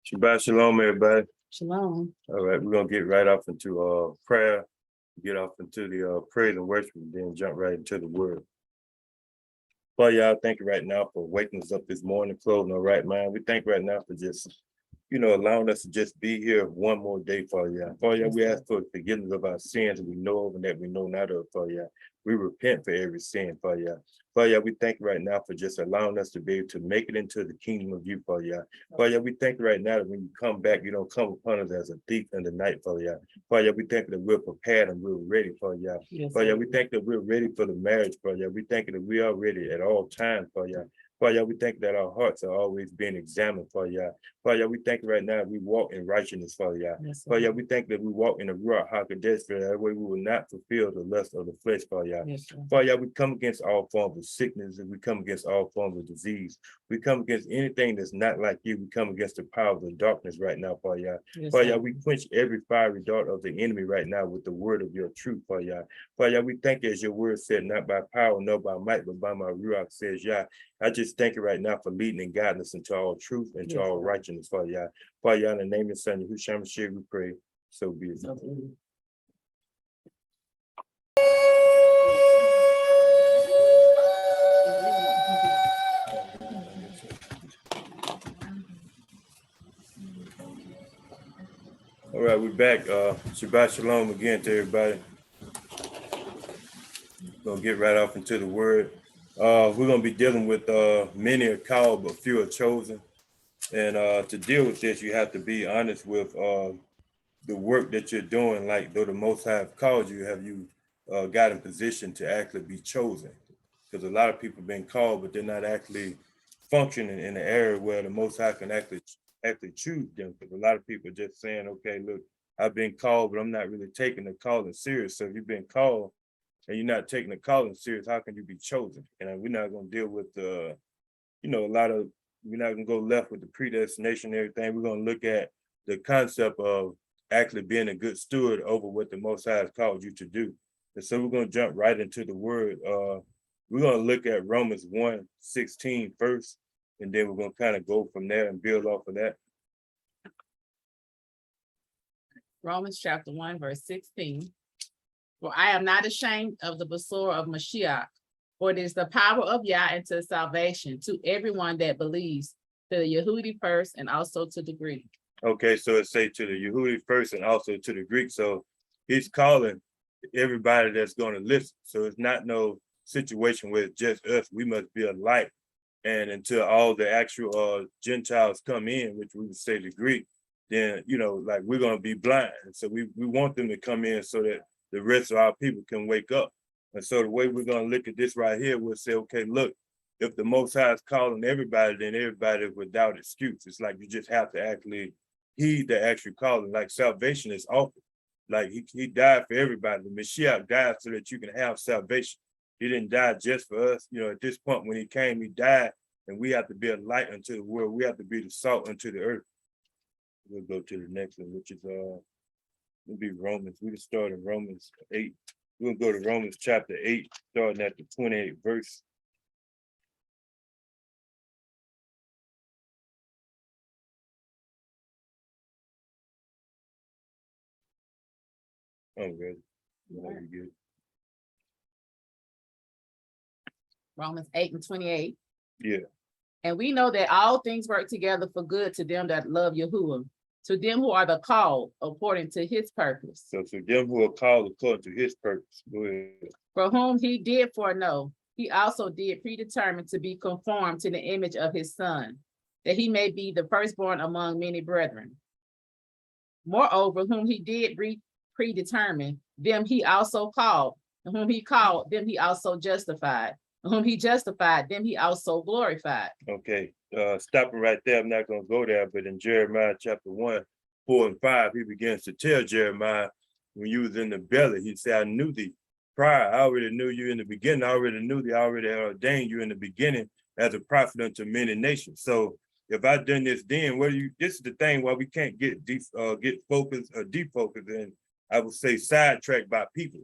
Shabbat shalom, everybody. Shalom. All right, we're gonna get right off into prayer, get off into the praise and worship, and then jump right into the word. Well, y'all, thank you right now for waking us up this morning, closing our right mind. We thank you right now for just, allowing us to just be here one more day for y'all. For y'all, we ask for forgiveness of our sins that we know of and that we know not of for y'all. We repent for every sin for y'all. For y'all, we thank you right now for just allowing us to be able to make it into the kingdom of you for y'all. For y'all, we thank you right now that when you come back, you don't come upon us as a thief in the night for y'all. For y'all, we thank you that we're prepared and we're ready for y'all. For y'all, we thank that we're ready for the marriage for y'all. We thank you that we are ready at all times for y'all. For y'all, we thank that our hearts are always being examined for y'all. For y'all, we thank right now we walk in righteousness for y'all. For y'all, we thank that we walk in the Ruach HaKodesh for that way we will not fulfill the lust of the flesh for y'all. For y'all, we come against all forms of sickness and we come against all forms of disease. We come against anything that's not like you. We come against the power of the darkness right now for y'all. For y'all, we quench every fiery dart of the enemy right now with the word of your truth for y'all. For y'all, we thank you as your word said, not by power, nor by might, but by my Ruach says, y'all. I just thank you right now for leading and guiding us into all truth and to all righteousness for y'all. For y'all, in the name of your son, Yahushua Mashiach, we pray. So be it. All right, we're back. Shabbat shalom again to everybody. Gonna get right off into the word. We're gonna be dealing with many are called, but few are chosen. And to deal with this, you have to be honest with the work that you're doing. Like, though the Most High have called you, have you got in position to actually be chosen? Because a lot of people have been called, but they're not actually functioning in the area where the Most High can actually choose them. Because a lot of people are just saying, okay, look, I've been called, but I'm not really taking the calling serious. So if you've been called and you're not taking the calling serious, how can you be chosen? And we're not going to deal with, a lot of, we're not going to go left with the predestination and everything. We're going to look at the concept of actually being a good steward over what the Most High has called you to do. And so we're going to jump right into the word. We're going to look at Romans 1:16 first, and then we're going to kind of go from there and build off of that. Romans chapter 1, verse 16. For I am not ashamed of the Basor of Mashiach, for it is the power of Yah into salvation to everyone that believes, to the Yehudi first and also to the Greek. Okay, so it say to the Yehudi first and also to the Greek. So he's calling everybody that's going to listen. So it's not no situation where it's just us. We must be a light. And until all the actual Gentiles come in, which we would say the Greek, then, like we're going to be blind. And so we want them to come in so that the rest of our people can wake up. And so the way we're going to look at this right here, we'll say, okay, look, if the Most High is calling everybody, then everybody is without excuse. It's like you just have to actually heed the actual calling. Like salvation is offered. Like he died for everybody. The Mashiach died so that you can have salvation. He didn't die just for us. At this point when he came, he died, and we have to be a light unto the world. We have to be the salt unto the earth. We'll go to the next one, which is it'll be Romans. We can start in Romans 8. We'll go to Romans chapter 8, starting at the 28th verse. I'm ready. Good. Romans 8:28. Yeah. And we know that all things work together for good to them that love Yahuwah, to them who are the called according to his purpose. So to them who are called according to his purpose. Go ahead. For whom he did foreknow, he also did predetermine to be conformed to the image of his son, that he may be the firstborn among many brethren. Moreover, whom he did predetermine, them he also called, and whom he called, them he also justified, and whom he justified, them he also glorified. Okay, stopping right there. I'm not going to go there, but in Jeremiah chapter 1, 4 and 5, he begins to tell Jeremiah, when you was in the belly, he said, I knew thee prior. I already knew you in the beginning. I already knew thee. I already ordained you in the beginning as a prophet unto many nations. So if I done this then, this is the thing why we can't get focused or defocused, and I would say sidetracked by people.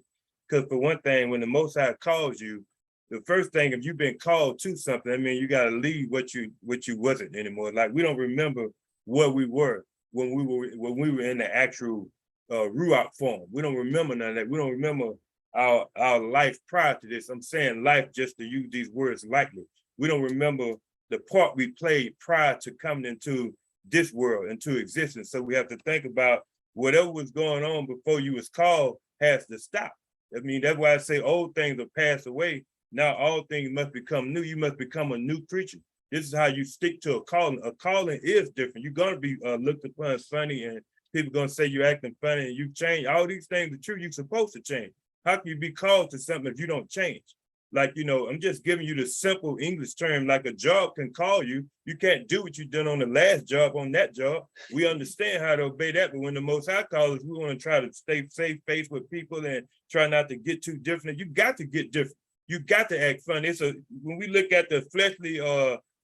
Because for one thing, when the Most High calls you, the first thing, if you've been called to something, I mean, you got to leave what you wasn't anymore. Like, we don't remember where we were when we were in the actual Ruach form. We don't remember none of that. We don't remember our life prior to this. I'm saying life just to use these words lightly. We don't remember the part we played prior to coming into this world, into existence. So we have to think about whatever was going on before you was called has to stop. I mean, that's why I say old things have passed away. Now all things must become new. You must become a new creature. This is how you stick to a calling. A calling is different. You're going to be looked upon as funny, and people are going to say you're acting funny and you change. All these things are true. You're supposed to change. How can you be called to something if you don't change? Like, you know, I'm just giving you the simple English term, like a job can call you. You can't do what you done on the last job on that job. We understand how to obey that, but when the Most High calls us, we want to try to stay safe face with people and try not to get too different. You got to get different. You got to act funny. When we look at the fleshly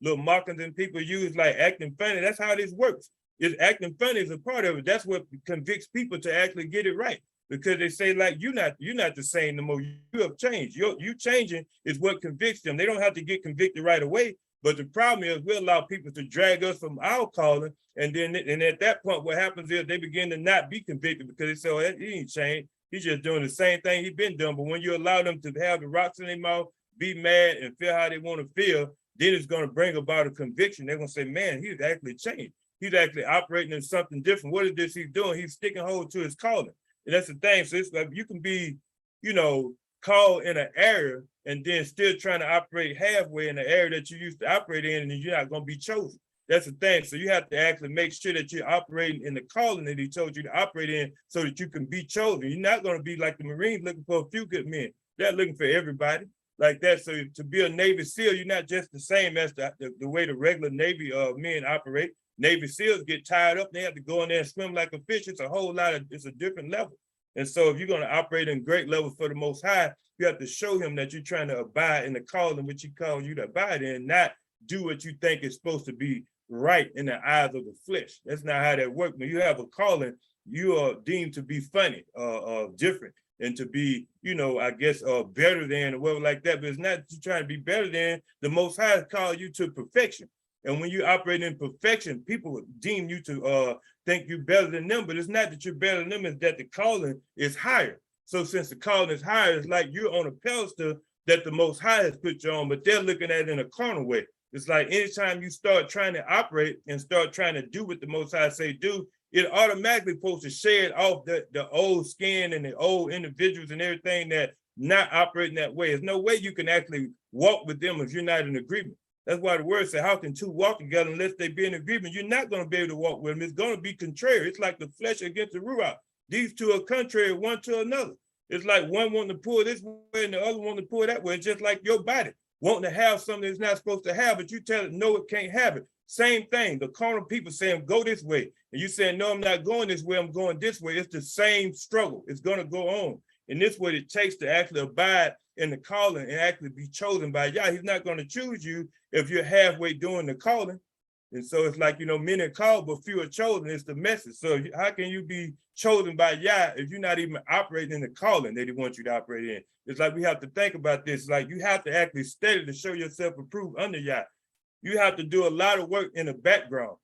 little marketing people use like acting funny, that's how this works. Is acting funny is a part of it. That's what convicts people to actually get it right. Because they say, like, you're not the same no more. You have changed. You changing is what convicts them. They don't have to get convicted right away. But the problem is we allow people to drag us from our calling. And at that point, what happens is they begin to not be convicted because they say, oh, he ain't changed. He's just doing the same thing he's been doing. But when you allow them to have the rocks in their mouth, be mad and feel how they want to feel, then it's going to bring about a conviction. They're going to say, man, he's actually changed. He's actually operating in something different. What is this he's doing? He's sticking hold to his calling. And that's the thing. So it's like you can be, you know, called in an area and then still trying to operate halfway in the area that you used to operate in, and you're not going to be chosen. That's the thing. So you have to actually make sure that you're operating in the calling that he told you to operate in so that you can be chosen. You're not going to be like the Marines looking for a few good men. They're looking for everybody like that. So to be a Navy SEAL, you're not just the same as the way the regular Navy men operate. Navy SEALs get tired up. They have to go in there and swim like a fish. It's a different level. And so if you're going to operate in great level for the Most High, you have to show him that you're trying to abide in the calling which he called you to abide in, not do what you think is supposed to be right in the eyes of the flesh. That's not how that works. When you have a calling, you are deemed to be funny, different, and to be, you know, I guess, better than or whatever like that. But it's not you trying to be better than. The Most High called you to perfection. And when you operate in perfection, people deem you to think you're better than them, but it's not that you're better than them, it's that the calling is higher. So since the calling is higher, it's like you're on a pedestal that the Most High has put you on, but they're looking at it in a carnal way. It's like anytime you start trying to operate and start trying to do what the Most High say do, it automatically supposed to shed off the old skin and the old individuals and everything that not operating that way. There's no way you can actually walk with them if you're not in agreement. That's why the word says, how can two walk together unless they be in agreement? You're not going to be able to walk with them. It's going to be contrary. It's like the flesh against the ruach. These two are contrary one to another. It's like one wanting to pull this way and the other wanting to pull that way. It's just like your body wanting to have something it's not supposed to have, but you tell it, no, it can't have it. Same thing. The carnal people saying, go this way. And you saying, no, I'm not going this way. I'm going this way. It's the same struggle. It's going to go on. And this is what it takes to actually abide in the calling and actually be chosen by Yah. He's not going to choose you if you're halfway doing the calling. And so it's like, you know, many are called, but few are chosen. It's the message. So how can you be chosen by Yah if you're not even operating in the calling that he wants you to operate in? It's like we have to think about this. Like you have to actually study to show yourself approved under Yah. You have to do a lot of work in the background.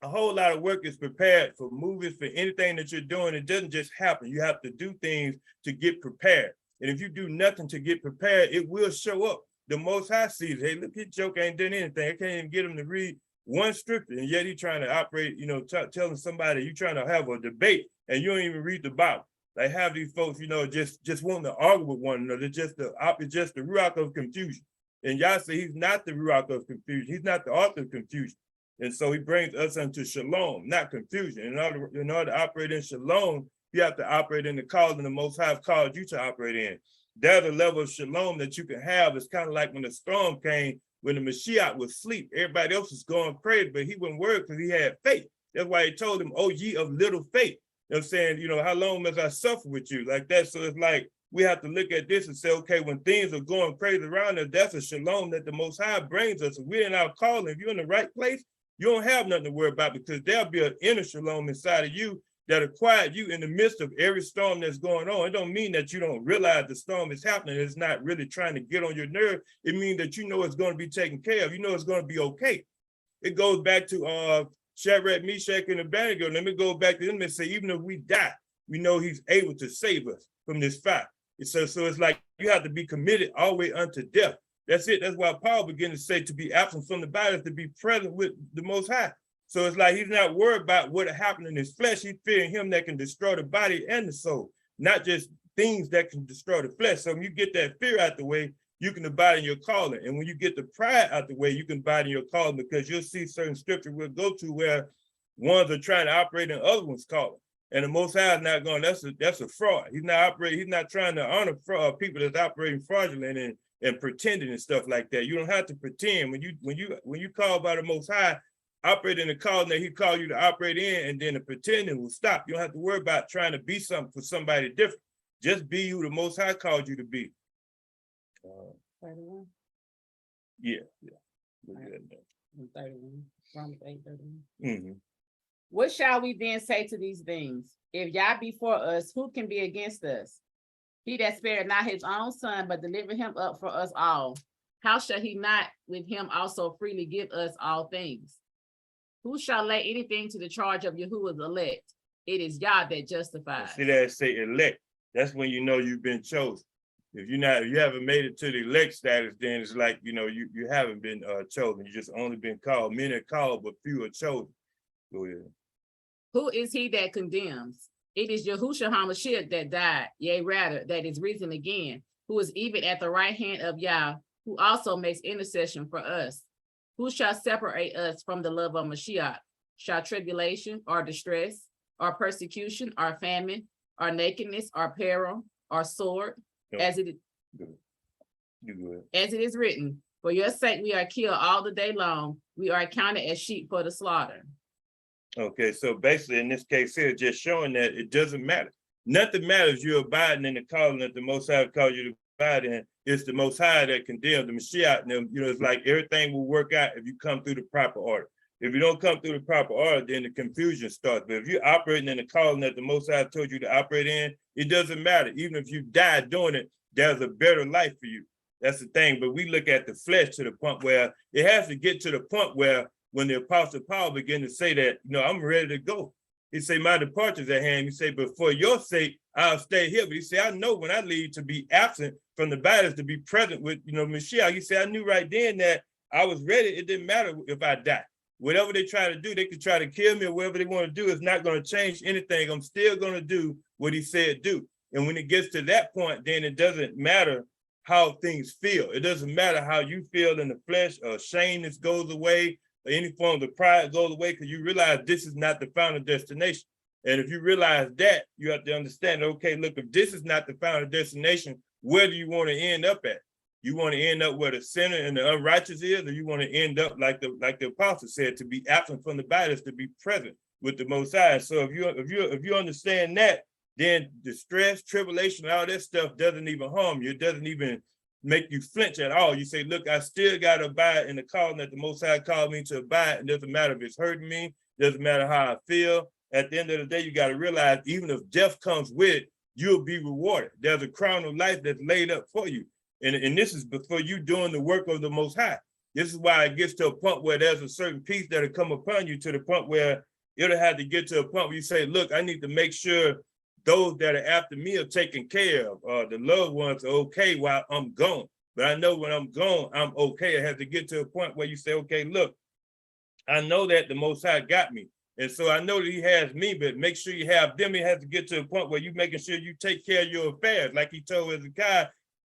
A whole lot of work is prepared for movies, for anything that you're doing. It doesn't just happen. You have to do things to get prepared. And if you do nothing to get prepared, it will show up. The Most High sees, hey, look, his joke ain't done anything. I can't even get him to read one scripture. And yet he's trying to operate, you know, telling somebody you're trying to have a debate and you don't even read the Bible. Like have these folks, you know, just wanting to argue with one another. It's just the ruach of confusion. And Yah say he's not the ruach of confusion. He's not the author of confusion. And so he brings us into shalom, not confusion. In order to operate in shalom, you have to operate in the calling the Most High called you to operate in. There's a level of shalom that you can have. It's kind of like when the storm came, when the Mashiach was asleep. Everybody else was going crazy, but he wouldn't worry because he had faith. That's why he told him, oh, ye of little faith. You know what I'm saying? You know, how long must I suffer with you? Like that. So it's like, we have to look at this and say, okay, when things are going crazy around us, that's a shalom that the Most High brings us. If we're in our calling, if you're in the right place, you don't have nothing to worry about because there'll be an inner shalom inside of you that'll quiet you in the midst of every storm that's going on. It don't mean that you don't realize the storm is happening. It's not really trying to get on your nerve. It means that you know it's going to be taken care of. You know it's going to be okay. It goes back to Shadrach, Meshach, and Abednego. Let me go back to them and say, even if we die, we know he's able to save us from this fire. So it's like you have to be committed all the way unto death. That's it. That's why Paul began to say to be absent from the body is to be present with the Most High. So it's like he's not worried about what happened in his flesh. He's fearing him that can destroy the body and the soul, not just things that can destroy the flesh. So when you get that fear out the way, you can abide in your calling. And when you get the pride out the way, you can abide in your calling, because you'll see certain scripture we'll go to where ones are trying to operate in other ones' calling. And the Most High is not going, that's a fraud. He's not trying to honor people that's operating fraudulent and pretending and stuff like that. You don't have to pretend. When you call by the Most High, operate in the calling that he called you to operate in, and then the pretending will stop. You don't have to worry about trying to be something for somebody different. Just be who the Most High called you to be. 31. Yeah. Right. 31. Romans 8:31. Mm-hmm. What shall we then say to these things? If Yah be for us, who can be against us? He that spared not his own son, but delivered him up for us all, how shall he not with him also freely give us all things? Who shall lay anything to the charge of Yahuwah's elect? It is Yah that justifies. See that say elect. That's when you know you've been chosen. If you haven't made it to the elect status, then it's like, you haven't been chosen. You just only been called. Many are called, but few are chosen. Go ahead. Who is he that condemns? It is Yahushua HaMashiach that died, yea, rather, that is risen again, who is even at the right hand of Yah, who also makes intercession for us. Who shall separate us from the love of Mashiach? Shall tribulation, or distress, or persecution, or famine, or nakedness, or peril, or sword, as it is written, for your sake we are killed all the day long, we are counted as sheep for the slaughter. Okay, so basically in this case here, just showing that it doesn't matter. Nothing matters. You're abiding in the calling that the Most High called you to abide in. It's the Most High that condemns the Mashiach. And it's like everything will work out if you come through the proper order. If you don't come through the proper order, then the confusion starts. But if you're operating in the calling that the Most High told you to operate in, it doesn't matter. Even if you die doing it, there's a better life for you. That's the thing. But we look at the flesh to the point where it has to get to the point where when the Apostle Paul began to say that, I'm ready to go. He say, my departure's at hand. He say, but for your sake, I'll stay here. But he said, I know when I leave to be absent from the battles, to be present with, Mashiach. He said, I knew right then that I was ready. It didn't matter if I die. Whatever they try to do, they could try to kill me or whatever they want to do. It's not going to change anything. I'm still going to do what he said do. And when it gets to that point, then it doesn't matter how things feel. It doesn't matter how you feel in the flesh. Shameness goes away. Any form of pride goes away, because you realize this is not the final destination. And if you realize that, you have to understand, okay, look, if this is not the final destination, where do you want to end up at? You want to end up where the sinner and the unrighteous is, or you want to end up like the apostle said, to be absent from the body is to be present with the Most High. So if you understand that, then distress, tribulation, all that stuff doesn't even harm you. It doesn't even make you flinch at all. You say, look, I still got to abide in the calling that the Most High called me to abide. It doesn't matter if it's hurting me, doesn't matter how I feel. At the end of the day, you got to realize, even if death comes with it, you'll be rewarded. There's a crown of life that's laid up for you. And this is before you doing the work of the Most High. This is why it gets to a point where there's a certain peace that'll come upon you, to the point where it'll have to get to a point where you say, look, I need to make sure those that are after me are taken care of. The loved ones are okay while I'm gone. But I know when I'm gone, I'm okay. It has to get to a point where you say, okay, look, I know that the Most High got me. And so I know that he has me, but make sure you have them. It has to get to a point where you're making sure you take care of your affairs. Like he told Hezekiah,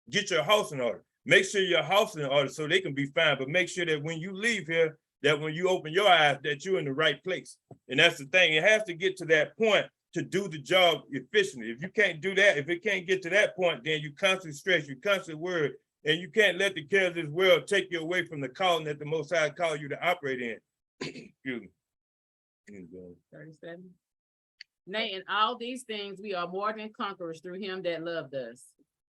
get your house in order. Make sure your house in order so they can be fine. But make sure that when you leave here, that when you open your eyes, that you're in the right place. And that's the thing. It has to get to that point to do the job efficiently. If you can't do that, if it can't get to that point, then you constantly stress, you constantly worry, and you can't let the cares of this world take you away from the calling that the Most High called you to operate in. Excuse me. 37. Nay, in all these things we are more than conquerors through him that loved us.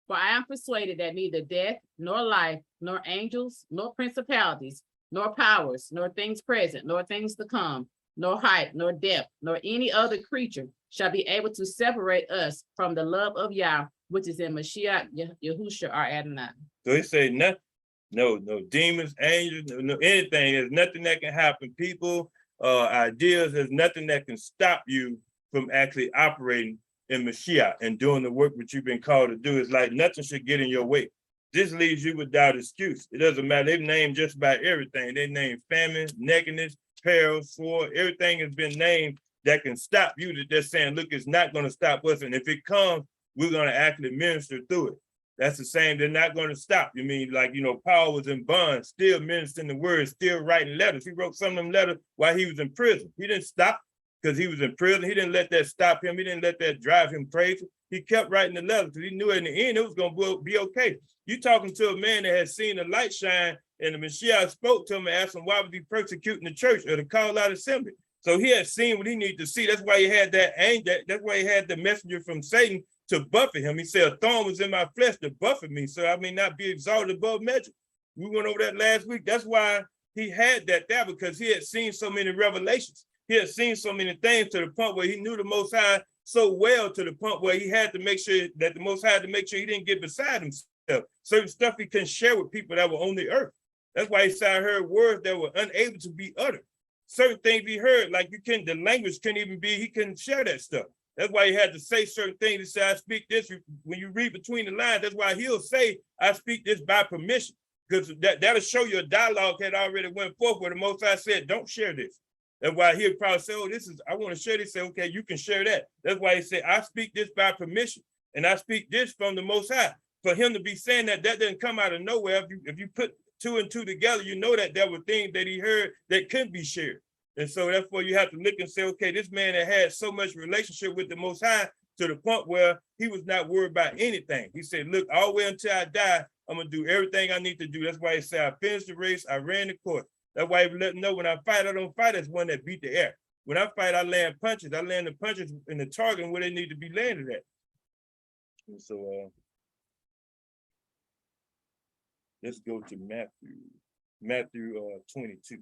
For I am persuaded that neither death, nor life, nor angels, nor principalities, nor powers, nor things present, nor things to come, nor height, nor depth, nor any other creature shall be able to separate us from the love of Yah, which is in Mashiach Yahushua our Adonai. So he said nothing, no demons, angels, no anything. There's nothing that can happen. People, ideas. There's nothing that can stop you from actually operating in Mashiach and doing the work which you've been called to do. It's like nothing should get in your way. This leaves you without excuse. It doesn't matter. They've named just about everything. They named famine, nakedness, peril, sword. Everything has been named that can stop you. That they're saying, look, it's not going to stop us. And if it comes, we're going to actually minister through it. That's the same. They're not going to stop. You mean, like, Paul was in bond, still ministering the word, still writing letters. He wrote some of them letters while he was in prison. He didn't stop because he was in prison. He didn't let that stop him. He didn't let that drive him crazy. He kept writing the letters because he knew in the end it was going to be okay. You talking to a man that had seen the light shine, and the Messiah spoke to him and asked him why was he persecuting the church or the call out assembly. So he had seen what he needed to see. That's why he had that anger. That's why he had the messenger from Satan to buffet him. He said, a thorn was in my flesh to buffet me, so I may not be exalted above measure. We went over that last week. That's why he had that there, because he had seen so many revelations. He had seen so many things to the point where he knew the Most High so well, to the point where he had to make sure that the Most High had to make sure he didn't get beside himself. Certain stuff he couldn't share with people that were on the earth. That's why he said, I heard words that were unable to be uttered. Certain things he heard, like the language couldn't even be, he couldn't share that stuff. That's why he had to say certain things. He said, I speak this. When you read between the lines, that's why he'll say, I speak this by permission. Because that'll show you a dialogue had already went forth where the Most High said, don't share this. That's why he'll probably say, oh, I want to share this. Say, okay, you can share that. That's why he said, I speak this by permission. And I speak this from the Most High. For him to be saying that doesn't come out of nowhere. If you put two and two together, you know that there were things that he heard that couldn't be shared. And so therefore you have to look and say, okay, this man that had so much relationship with the Most High to the point where he was not worried about anything. He said, look, all the way until I die, I'm going to do everything I need to do. That's why he said, I finished the race, I ran the course. That's why he let them know when I fight, I don't fight as one that beat the air. When I fight, I land punches. I land the punches in the target where they need to be landed at. And so let's go to Matthew 22.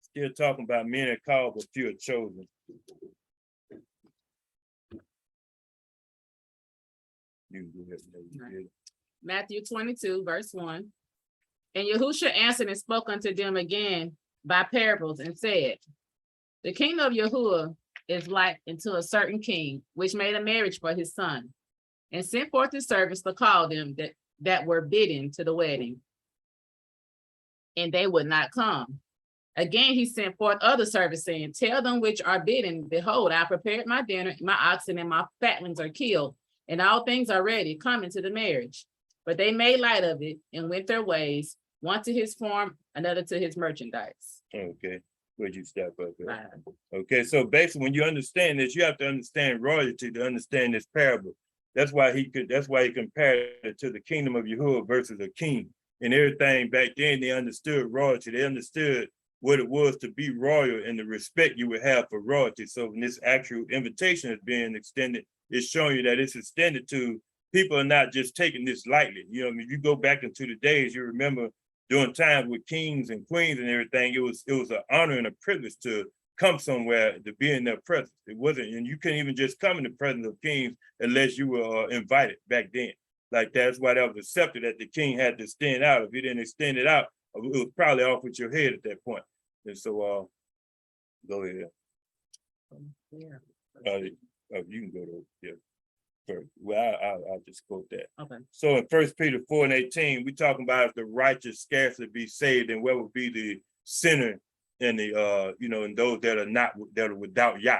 Still talking about men are called, but few are chosen. You go ahead. Matthew 22, verse 1. And Yahushua answered and spoke unto them again by parables and said, the kingdom of Yahuwah is like unto a certain king, which made a marriage for his son, and sent forth his servants to call them that were bidden to the wedding. And they would not come. Again, he sent forth other servants, saying, tell them which are bidden, behold, I prepared my dinner, my oxen and my fatlings are killed, and all things are ready, come into the marriage. But they made light of it and went their ways, one to his farm, another to his merchandise. Okay, where'd you step up there? Right. Okay, so basically when you understand this, you have to understand royalty to understand this parable. That's why he compared it to the kingdom of Yahuwah versus a king. And everything back then, they understood royalty. They understood what it was to be royal and the respect you would have for royalty. So when this actual invitation is being extended, it's showing you that it's extended to people are not just taking this lightly. You know, if you go back into the days, you remember during times with kings and queens and everything, it was an honor and a privilege to come somewhere to be in their presence. It wasn't, and you couldn't even just come in the presence of kings unless you were invited back then. Like that's why that was accepted that the king had to stand out. If he didn't extend it out, it was probably off with your head at that point. And so go ahead. You can go to first. Well, I'll just quote that. Okay. So in 1 Peter 4:18, we talking about if the righteous scarcely be saved, and what would be the sinner and the and those that are without Yah.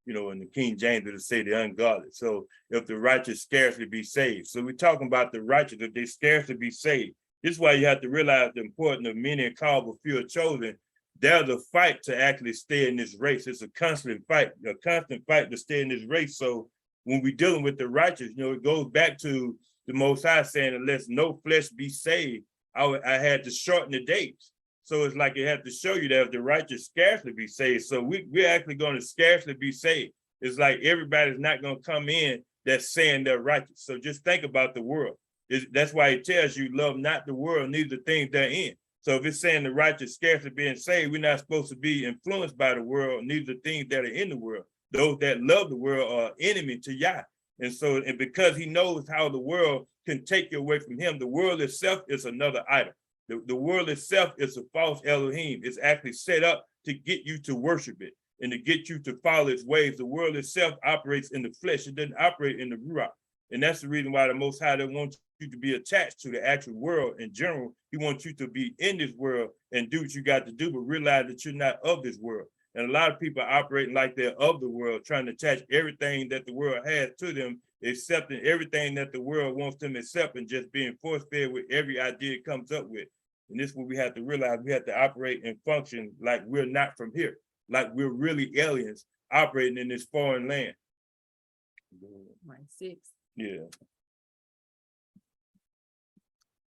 In the King James it'll say the ungodly. So if the righteous scarcely be saved. So we're talking about the righteous, if they scarcely be saved. This is why you have to realize the importance of many are called but few are chosen. There's a fight to actually stay in this race. It's a constant fight to stay in this race. So when we're dealing with the righteous, it goes back to the Most High saying, unless no flesh be saved, I had to shorten the days. So it's like it had to show you that if the righteous scarcely be saved. So we're actually going to scarcely be saved. It's like everybody's not going to come in that's saying they're righteous. So just think about the world. That's why it tells you, love not the world, neither the things they're in. So if it's saying the righteous scarcely being saved, we're not supposed to be influenced by the world, neither the things that are in the world. Those that love the world are enemy to Yah. And so, and because he knows how the world can take you away from him, the world itself is another idol. The world itself is a false Elohim. It's actually set up to get you to worship it and to get you to follow its ways. The world itself operates in the flesh. It doesn't operate in the ruach. And that's the reason why the Most High doesn't want you to be attached to the actual world in general. He wants you to be in this world and do what you got to do, but realize that you're not of this world. And a lot of people are operating like they're of the world, trying to attach everything that the world has to them, accepting everything that the world wants them to accept, and just being force-fed with every idea it comes up with. And this is what we have to realize. We have to operate and function like we're not from here, like we're really aliens operating in this foreign land. Right, 6. Yeah.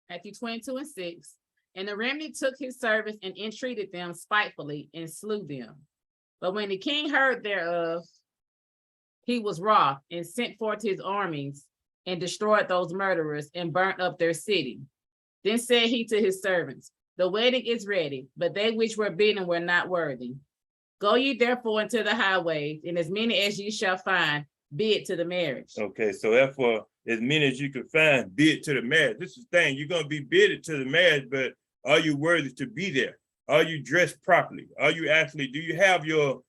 Matthew 22:6. And the remnant took his servants and entreated them spitefully and slew them. But when the king heard thereof, he was wroth and sent forth his armies and destroyed those murderers and burnt up their city. Then said he to his servants, the wedding is ready, but they which were bidden were not worthy. Go ye therefore into the highways, and as many as ye shall find, bid to the marriage. Okay, so therefore, as many as you can find, bid to the marriage. This is the thing, you're going to be bidded to the marriage, but are you worthy to be there? Are you dressed properly? Are you actually, do you have your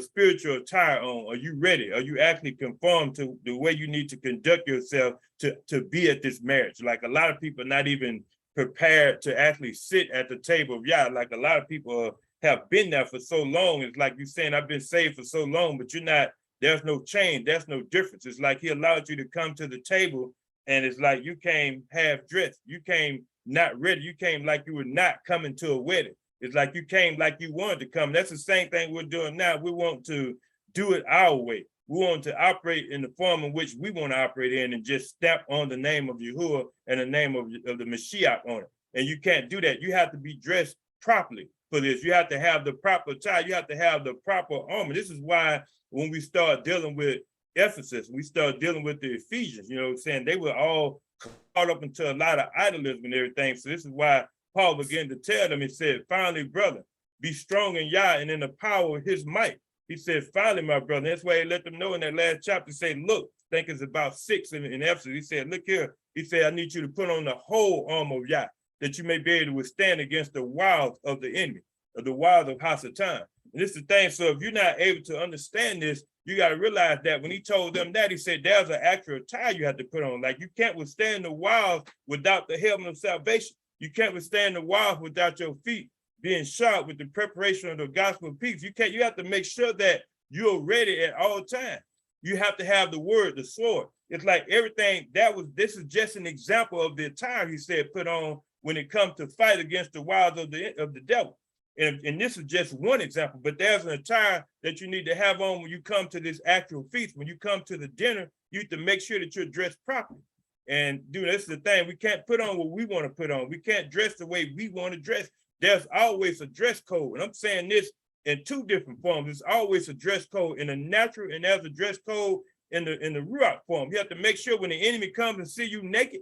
spiritual attire on? Are you ready? Are you actually conformed to the way you need to conduct yourself to be at this marriage? Like a lot of people are not even prepared to actually sit at the table of Yah. Like a lot of people have been there for so long. It's like you're saying, I've been saved for so long, but you're not, there's no change, there's no difference. It's like he allowed you to come to the table and it's like you came half dressed. You came not ready. You came like you were not coming to a wedding. It's like you came like you wanted to come. That's the same thing we're doing now. We want to do it our way. We want to operate in the form in which we want to operate in and just stamp on the name of Yahuwah and the name of the Mashiach on it. And you can't do that. You have to be dressed properly for this. You have to have the proper attire. You have to have the proper armor. This is why when we start dealing with Ephesus, we start dealing with the Ephesians, you know what I'm saying? They were all caught up into a lot of idolism and everything. So this is why Paul began to tell them, he said, finally, brother, be strong in Yah and in the power of his might. He said, finally, my brother. That's why he let them know in that last chapter, say, look, I think it's about 6 in Ephesus. He said, look here. He said, I need you to put on the whole armor of Yah, that you may be able to withstand against the wiles of the enemy, or the wiles of Hasatan. And this is the thing. So if you're not able to understand this, you got to realize that when he told them that, he said, there's an actual tie you have to put on. Like you can't withstand the wiles without the helmet of salvation. You can't withstand the wiles without your feet being shod with the preparation of the gospel of peace. You have to make sure that you're ready at all times. You have to have the word, the sword. It's like everything this is just an example of the attire he said put on when it comes to fight against the wiles of the devil. And this is just one example, but there's an attire that you need to have on when you come to this actual feast. When you come to the dinner, you have to make sure that you're dressed properly. And dude, this is the thing. We can't put on what we want to put on. We can't dress the way we want to dress. There's always a dress code. And I'm saying this in 2 different forms. There's always a dress code in the natural, and there's a dress code in the Ruach form. You have to make sure when the enemy comes and see you naked,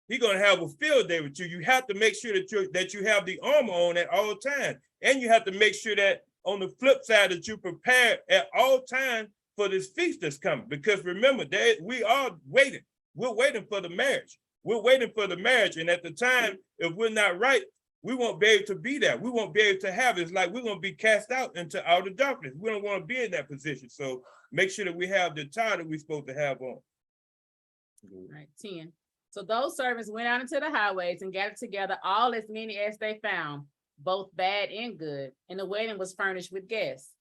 he's going to have a field day with you. You have to make sure that you have the armor on at all times. And you have to make sure that on the flip side that you prepare at all times for this feast that's coming. Because remember, we are waiting. We're waiting for the marriage. We're waiting for the marriage. And at the time, if we're not right, we won't be able to be there. We won't be able to have it. It's like we're going to be cast out into outer darkness. We don't want to be in that position. So make sure that we have the attire that we're supposed to have on. All right, 10. So those servants went out into the highways and gathered together all as many as they found, both bad and good, and the wedding was furnished with guests.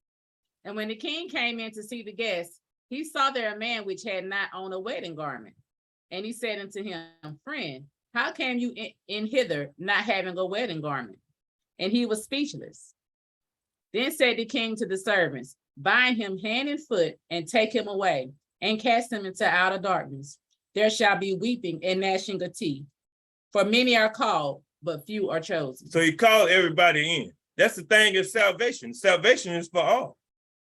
And when the king came in to see the guests, he saw there a man which had not on a wedding garment. And he said unto him, friend, how came you in hither not having a wedding garment? And he was speechless. Then said the king to the servants, bind him hand and foot and take him away and cast him into outer darkness. There shall be weeping and gnashing of teeth. For many are called, but few are chosen. So he called everybody in. That's the thing is salvation. Salvation is for all.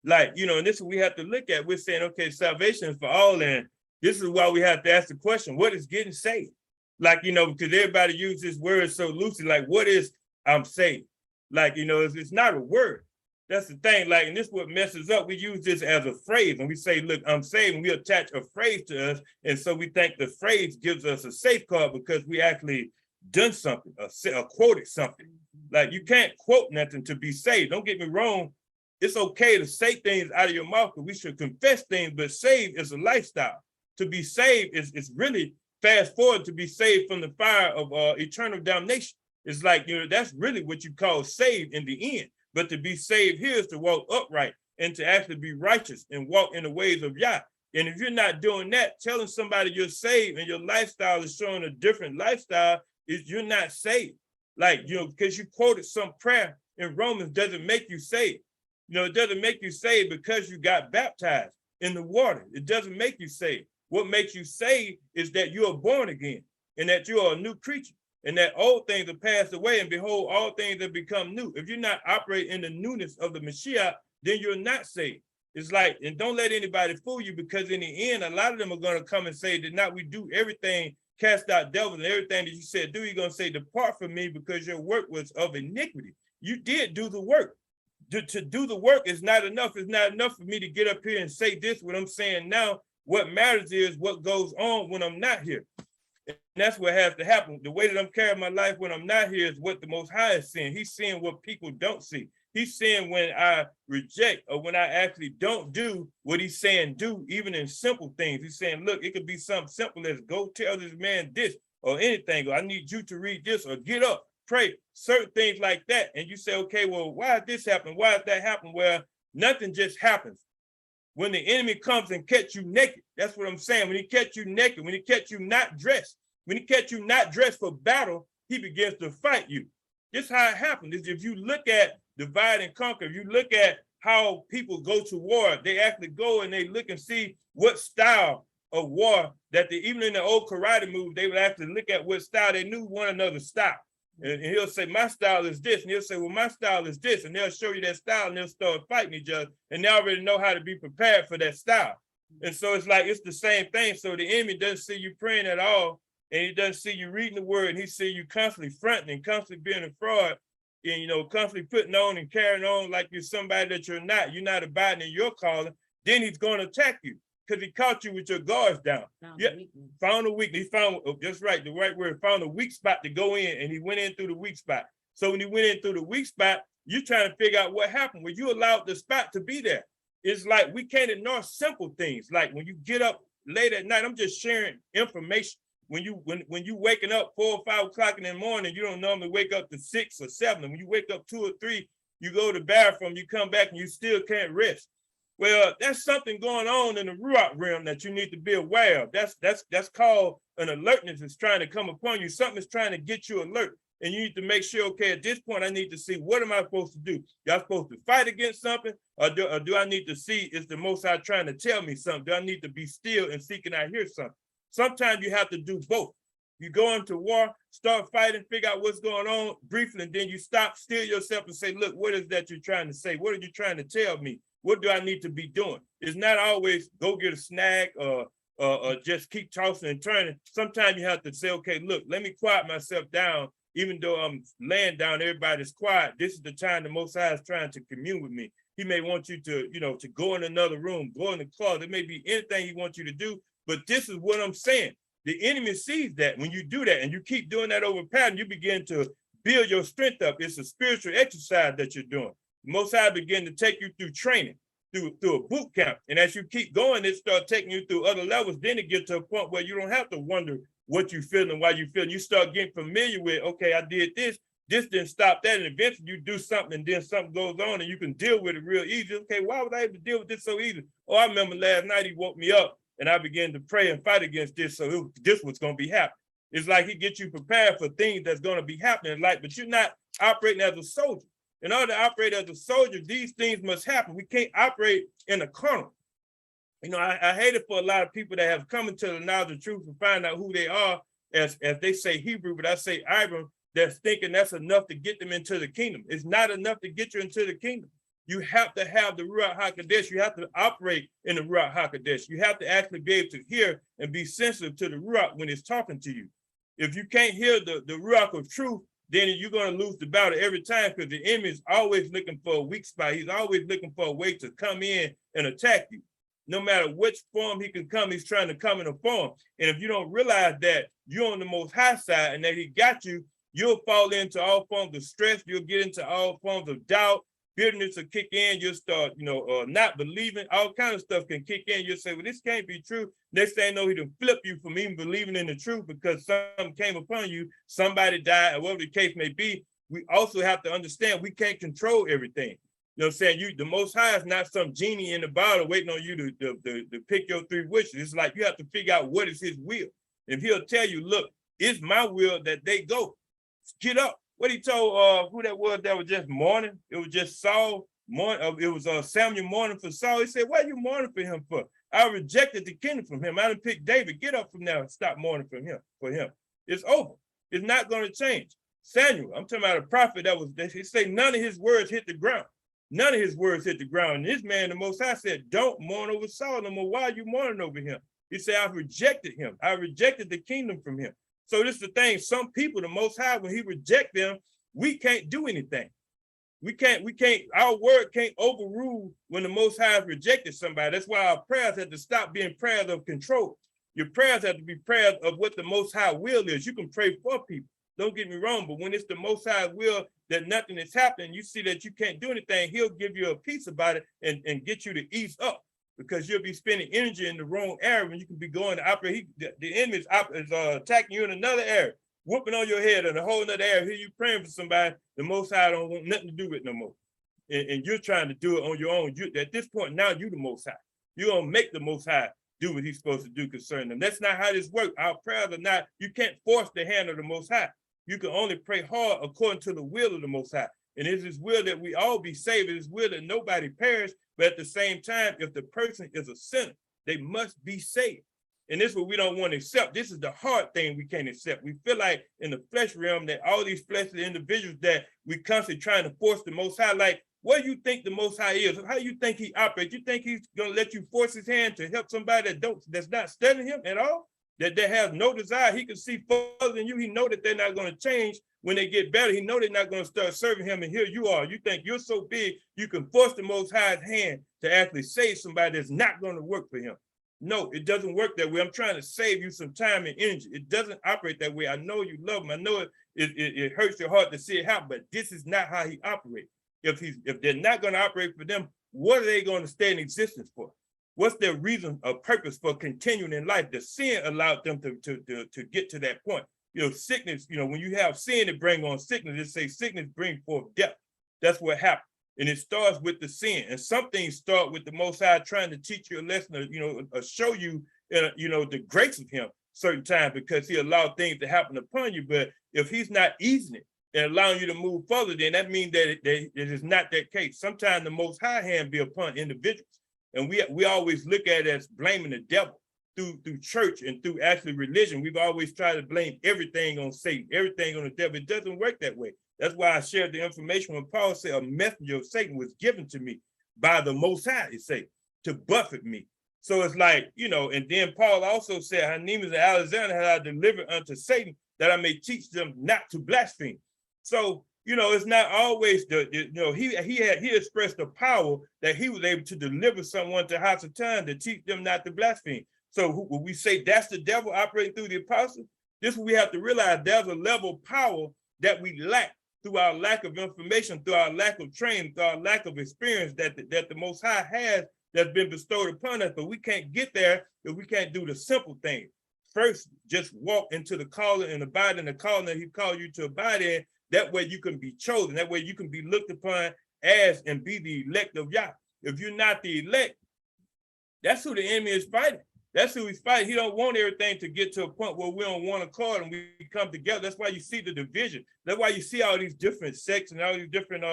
Like, you know, and this is what we have to look at. We're saying, okay, salvation is for all. And this is why we have to ask the question, what is getting saved? Like, you know, because everybody uses this word so loosely, like, what is I'm saved? Like, you know, it's not a word. That's the thing. Like, and this is what messes up. We use this as a phrase and we say, look, I'm saved, and we attach a phrase to us. And so we think the phrase gives us a safeguard because we actually done something or quoted something. Like you can't quote nothing to be saved. Don't get me wrong. It's okay to say things out of your mouth, but we should confess things, but saved is a lifestyle. To be saved is really fast forward to be saved from the fire of eternal damnation. It's like, that's really what you call saved in the end. But to be saved here is to walk upright and to actually be righteous and walk in the ways of Yah. And if you're not doing that, telling somebody you're saved and your lifestyle is showing a different lifestyle, is you're not saved. Like, because you quoted some prayer in Romans doesn't make you saved. It doesn't make you saved because you got baptized in the water. It doesn't make you saved. What makes you saved is that you are born again and that you are a new creature and that old things have passed away and behold, all things have become new. If you're not operating in the newness of the Mashiach, then you're not saved. It's like, and don't let anybody fool you, because in the end, a lot of them are going to come and say, did not we do everything, cast out devils and everything that you said do? You're going to say, depart from me because your work was of iniquity. You did do the work. To do the work is not enough. It's not enough for me to get up here and say this, what I'm saying now. What matters is what goes on when I'm not here. And that's what has to happen. The way that I'm carrying my life when I'm not here is what the Most High is seeing. He's seeing what people don't see. He's seeing when I reject or when I actually don't do what he's saying do, even in simple things. He's saying, look, it could be something simple as go tell this man this or anything. Or I need you to read this or get up, pray, certain things like that. And you say, okay, well, why did this happen? Why did that happen? Well, nothing just happens. When the enemy comes and catch you naked, that's what I'm saying. When he catch you naked, when he catch you not dressed, when he catch you not dressed for battle, he begins to fight you. This is how it happens. Is if you look at divide and conquer, if you look at how people go to war, they actually go and they look and see what style of war that they, even in the old karate moves, they would actually look at what style. They knew one another's style. And he'll say, my style is this. And he'll say, well, my style is this. And they'll show you that style and they'll start fighting each other. And they already know how to be prepared for that style. And so it's like, it's the same thing. So the enemy doesn't see you praying at all. And he doesn't see you reading the word. And he see you constantly fronting and constantly being a fraud. And, constantly putting on and carrying on like you're somebody that you're not. You're not abiding in your calling. Then he's going to attack you because he caught you with your guards down. Found a weakness. He found, just right, the right word, found a weak spot to go in, and he went in through the weak spot. So when he went in through the weak spot, you're trying to figure out what happened. Well, you allowed the spot to be there. It's like we can't ignore simple things. Like when you get up late at night, I'm just sharing information. When you waking up 4 or 5 o'clock in the morning, you don't normally wake up to 6 or 7. And when you wake up 2 or 3, you go to the bathroom, you come back and you still can't rest. Well, that's something going on in the Ruach realm that you need to be aware of. That's called an alertness that's trying to come upon you. Something is trying to get you alert. And you need to make sure, okay, at this point, I need to see, what am I supposed to do? Y'all supposed to fight against something? Or do I need to see, is the Most High trying to tell me something? Do I need to be still and see, can I hear something? Sometimes you have to do both. You go into war, start fighting, figure out what's going on briefly, and then you stop, still yourself and say, look, what is that you're trying to say? What are you trying to tell me? What do I need to be doing? It's not always go get a snack or just keep tossing and turning. Sometimes you have to say, okay, look, let me quiet myself down. Even though I'm laying down, everybody's quiet. This is the time the Most High is trying to commune with me. He may want you to, to go in another room, go in the closet. It may be anything he wants you to do, but this is what I'm saying. The enemy sees that when you do that and you keep doing that over pattern, you begin to build your strength up. It's a spiritual exercise that you're doing. The Most High begin to take you through training, through a boot camp. And as you keep going, it start taking you through other levels. Then it gets to a point where you don't have to wonder what you feel and why you feel. You start getting familiar with, okay, I did this didn't stop that. And eventually you do something and then something goes on and you can deal with it real easy. Okay, why was I able to deal with this so easy? Oh, I remember last night he woke me up and I began to pray and fight against this. So this was going to be happening. It's like he gets you prepared for things that's going to be happening in life, but you're not operating as a soldier. In order to operate as a soldier, these things must happen. We can't operate in a carnal. I hate it for a lot of people that have come into the knowledge of truth and find out who they are, as they say Hebrew, but I say Iram, that's thinking that's enough to get them into the kingdom. It's not enough to get you into the kingdom. You have to have the Ruach HaKodesh. You have to operate in the Ruach HaKodesh. You have to actually be able to hear and be sensitive to the Ruach when it's talking to you. If you can't hear the Ruach of truth, then you're going to lose the battle every time, because the enemy is always looking for a weak spot. He's always looking for a way to come in and attack you. no matter which form he can come, he's trying to come in a form. And if you don't realize that you're on the Most High side and that he got you, you'll fall into all forms of stress. You'll get into all forms of doubt. Bitterness will kick in. You'll start, not believing. All kinds of stuff can kick in. You'll say, well, this can't be true. Next thing you know, he done flip you from even believing in the truth because something came upon you, somebody died, or whatever the case may be. We also have to understand we can't control everything. You know what I'm saying? The Most High is not some genie in the bottle waiting on you to pick your 3 wishes. It's like you have to figure out what is his will. If he'll tell you, look, it's my will that they go. Get up. What he told who that was just mourning? It was just Saul mourning. It was Samuel mourning for Saul. He said, what are you mourning for him for? I rejected the kingdom from him. I didn't pick David. Get up from now and stop mourning for him. It's over. It's not going to change. Samuel, I'm talking about a prophet he said none of his words hit the ground. None of his words hit the ground. And this man, the Most High, said, don't mourn over Saul no more. Why are you mourning over him? He said, I rejected him. I rejected the kingdom from him. So this is the thing. Some people, the Most High, when he reject them, we can't do anything. We can't, our word can't overrule when the Most High has rejected somebody. That's why our prayers have to stop being prayers of control. Your prayers have to be prayers of what the Most High will is. You can pray for people. Don't get me wrong, but when it's the Most High will that nothing is happening, you see that you can't do anything, he'll give you a peace about it and get you to ease up because you'll be spending energy in the wrong area when you can be going to operate. The enemy is attacking you in another area, whooping on your head in a whole other area. Here you praying for somebody, the Most High don't want nothing to do with it no more. And you're trying to do it on your own. At this point, now you the Most High. You're going to make the Most High do what he's supposed to do concerning them. That's not how this works. Our prayers are not, you can't force the hand of the Most High. You can only pray hard according to the will of the Most High. And it's his will that we all be saved. It's his will that nobody perish. But at the same time, if the person is a sinner, they must be saved. And this is what we don't want to accept. This is the hard thing we can't accept. We feel like in the flesh realm that all these fleshly individuals that we constantly trying to force the Most High, like, what do you think the Most High is? How do you think he operates? You think he's going to let you force his hand to help somebody that's not studying him at all? That has no desire. He can see further than you. He know that they're not going to change when they get better. He know they're not going to start serving him. And here you are. You think you're so big, you can force the Most High's hand to actually save somebody that's not going to work for him. No, it doesn't work that way. I'm trying to save you some time and energy. It doesn't operate that way. I know you love him. I know it hurts your heart to see it happen, but this is not how he operates. If they're not going to operate for them, what are they going to stay in existence for? What's their reason or purpose for continuing in life? The sin allowed them to get to that point. Sickness, when you have sin, it brings on sickness. It says sickness brings forth death. That's what happened. And it starts with the sin. And some things start with the Most High trying to teach you a lesson, or show you, the grace of him certain times because he allowed things to happen upon you. But if he's not easing it and allowing you to move further, then that means that it is not that case. Sometimes the Most High hand be upon individuals. And we always look at it as blaming the devil through church and through actually religion. We've always tried to blame everything on Satan, everything on the devil. It doesn't work that way. That's why I shared the information when Paul said a messenger of Satan was given to me by the Most High, it say, to buffet me. So it's like, and then Paul also said, Hymenaeus and Alexander had I delivered unto Satan that I may teach them not to blaspheme. So, it's not always he expressed the power that he was able to deliver someone to Hasatan to teach them not to blaspheme. So when we say that's the devil operating through the apostles, this is what we have to realize. There's a level of power that we lack through our lack of information, through our lack of training, through our lack of experience that the Most High has that's been bestowed upon us. But we can't get there if we can't do the simple things. First, just walk into the calling and abide in the calling that he called you to abide in. That way you can be chosen. That way you can be looked upon as and be the elect of Yah. If you're not the elect, that's who the enemy is fighting. That's who he's fighting. He don't want everything to get to a point where we're on one accord and we come together. That's why you see the division. That's why you see all these different sects and all these different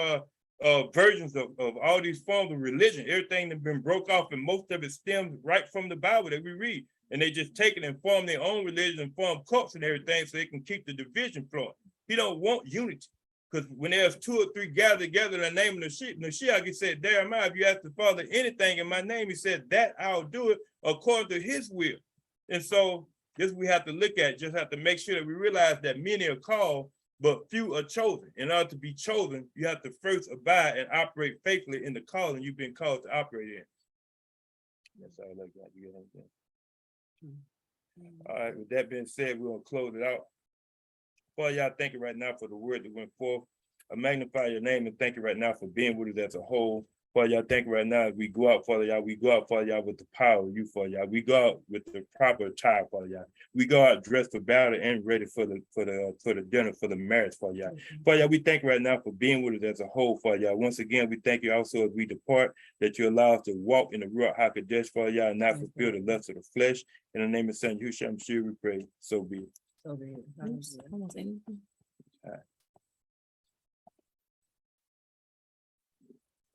versions of all these forms of religion. Everything that's been broke off, and most of it stems right from the Bible that we read. And they just take it and form their own religion and form cults and everything so they can keep the division flowing. He don't want unity. Because when there's 2 or 3 gathered together in the name of the Mashiach, he said, Jeremiah, if you ask the Father anything in my name, he said, that I'll do it according to his will. And so this we have to look at, just have to make sure that we realize that many are called, but few are chosen. In order to be chosen, you have to first abide and operate faithfully in the calling you've been called to operate in. That's all I got. You got anything? All right, with that being said, we're gonna close it out. Father, y'all, thank you right now for the word that went forth. I magnify your name and thank you right now for being with us as a whole. Father, y'all, thank you right now as we go out, Father, y'all. We go out, Father, y'all, with the power of you, Father, y'all. We go out with the proper attire, Father, y'all. We go out dressed for battle and ready for the dinner, for the marriage, Father, y'all. Father, y'all, we thank you right now for being with us as a whole, Father, y'all. Once again, we thank you also as we depart that you allow us to walk in the Ruach HaKodesh, Father, y'all, and not fulfill the lust of the flesh. In the name of Son, Yahushua, we pray. So be it. So be it. Oops, almost anything. All right.